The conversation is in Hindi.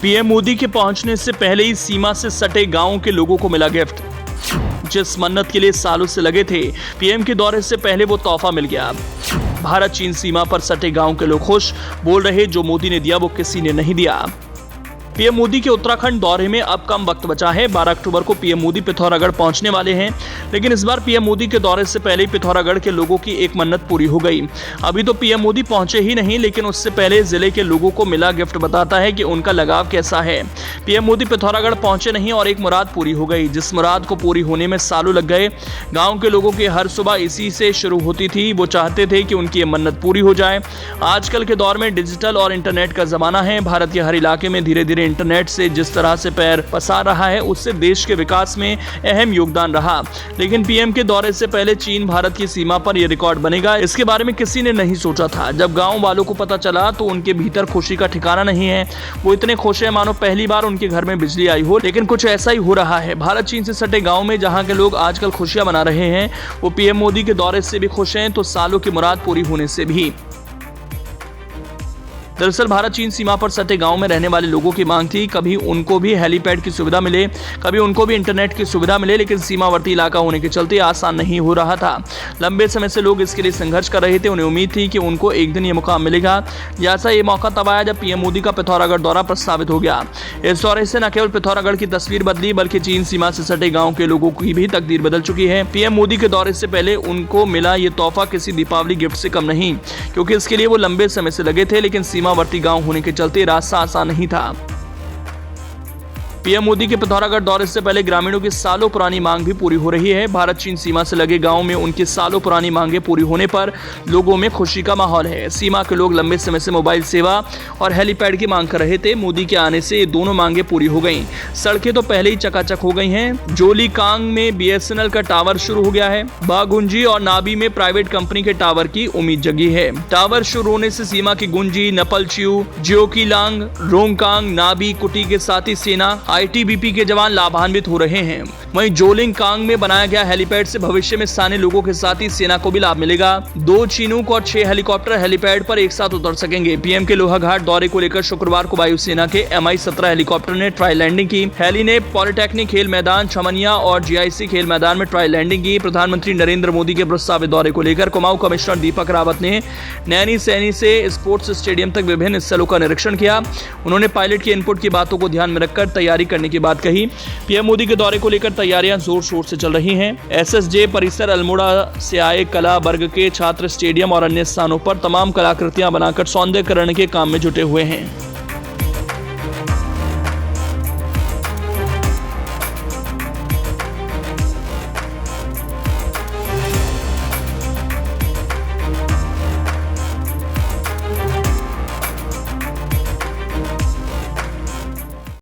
पीएम मोदी के पहुंचने से पहले ही सीमा से सटे गांवों के लोगों को मिला गिफ्ट। जिस मन्नत के लिए सालों से लगे थे, पीएम के दौरे से पहले वो तोहफा मिल गया। भारत चीन सीमा पर सटे गांव के लोग खुश, बोल रहे जो मोदी ने दिया वो किसी ने नहीं दिया। पीएम मोदी के उत्तराखंड दौरे में अब कम वक्त बचा है। 12 अक्टूबर को पीएम मोदी पिथौरागढ़ पहुंचने वाले हैं, लेकिन इस बार पीएम मोदी के दौरे से पहले ही पिथौरागढ़ के लोगों की एक मन्नत पूरी हो गई। अभी तो पीएम मोदी पहुंचे ही नहीं, लेकिन उससे पहले जिले के लोगों को मिला गिफ्ट बताता है कि उनका लगाव कैसा है। पीएम मोदी पिथौरागढ़ पहुंचे नहीं और एक मुराद पूरी हो गई, जिस मुराद को पूरी होने में सालों लग गए। गाँव के लोगों की हर सुबह इसी से शुरू होती थी। वो चाहते थे कि उनकी ये मन्नत पूरी हो जाए। आजकल के दौर में डिजिटल और इंटरनेट का जमाना है। भारत के हर इलाके में धीरे धीरे इंटरनेट से जिस तरह से पैर पसार रहा है, उससे देश के विकास में अहम योगदान रहा। लेकिन पीएम के दौरे से पहले चीन भारत की सीमा पर यह रिकॉर्ड बनेगा, इसके बारे में किसी ने नहीं सोचा था। जब गांव वालों को पता चला तो उनके भीतर खुशी का ठिकाना नहीं है। वो इतने खुश हैं मानो पहली बार उनके घर में बिजली आई हो। लेकिन कुछ ऐसा ही हो रहा है। भारत चीन से सटे गाँव में जहाँ के लोग आजकल खुशियां मना रहे हैं, वो पीएम मोदी के दौरे से भी खुश हैं, तो सालों की मुराद पूरी होने से भी। दरअसल भारत चीन सीमा पर सटे गांव में रहने वाले लोगों की मांग थी, कभी उनको भी हेलीपैड की सुविधा मिले, कभी उनको भी इंटरनेट की सुविधा मिले, लेकिन सीमावर्ती इलाका होने के चलते आसान नहीं हो रहा था। लंबे समय से लोग इसके लिए संघर्ष कर रहे थे। उन्हें उम्मीद थी कि उनको एक दिन ये मुकाम मिलेगा। जैसा ये मौका तब आया जब पीएम मोदी का पिथौरागढ़ दौरा प्रस्तावित हो गया। इस दौरे से न केवल पिथौरागढ़ की तस्वीर बदली, बल्कि चीन सीमा से सटे गाँव के लोगों की भी तकदीर बदल चुकी है। पीएम मोदी के दौरे से पहले उनको मिला ये तोहफा किसी दीपावली गिफ्ट से कम नहीं, क्योंकि इसके लिए वो लंबे समय से लगे थे, लेकिन सीमावर्ती गांव होने के चलते रास्ता आसान नहीं था। पीएम मोदी के पिथौरागढ़ दौरे से पहले ग्रामीणों की सालों पुरानी मांग भी पूरी हो रही है। भारत चीन सीमा से लगे गांव में उनकी सालों पुरानी मांगें पूरी होने पर लोगों में खुशी का माहौल है। सीमा के लोग लंबे समय से मोबाइल सेवा और हेलीपैड की मांग कर रहे थे। मोदी के आने से ये दोनों मांगें पूरी हो गई। सड़कें तो पहले ही चकाचक हो गई हैं। जोलीकांग में बीएसएनएल का टावर शुरू हो गया है। बागुंजी और नाबी में प्राइवेट कंपनी के टावर की उम्मीद जगी है। टावर शुरू होने से सीमा की गुंजी, नपलचियू, जियोकीलांग, रोंगकांग, नाबी, कुटी के साथ ही सेना, आईटीबीपी के जवान लाभान्वित हो रहे हैं। वहीं जोलिंगकांग में बनाया गया हेलीपैड से भविष्य में स्थानीय लोगों के साथ ही सेना को भी लाभ मिलेगा। 2 चिनूक और 6 हेलीकॉप्टर हेलीपैड पर एक साथ उतर सकेंगे। पीएम के लोहाघाट दौरे को लेकर शुक्रवार को वायुसेना के MI-17 हेलीकॉप्टर ने ट्रायल लैंडिंग की। हेली ने पॉलिटेक्निक खेल मैदान, छमनिया और GIC खेल मैदान में ट्रायल लैंडिंग की। प्रधानमंत्री नरेंद्र मोदी के प्रस्तावित दौरे को लेकर कुमाऊं कमिश्नर दीपक रावत ने नैनी सैनी से स्पोर्ट्स स्टेडियम तक विभिन्न स्थलों का निरीक्षण किया। उन्होंने पायलट के इनपुट की बातों को ध्यान में रखकर तैयारी करने की बात कही। पीएम मोदी के दौरे को लेकर तैयारियां जोर शोर से चल रही हैं। SSJ परिसर अल्मोड़ा से आए कला वर्ग के छात्र स्टेडियम और अन्य स्थानों पर तमाम कलाकृतियां बनाकर सौंदर्यकरण के काम में जुटे हुए हैं।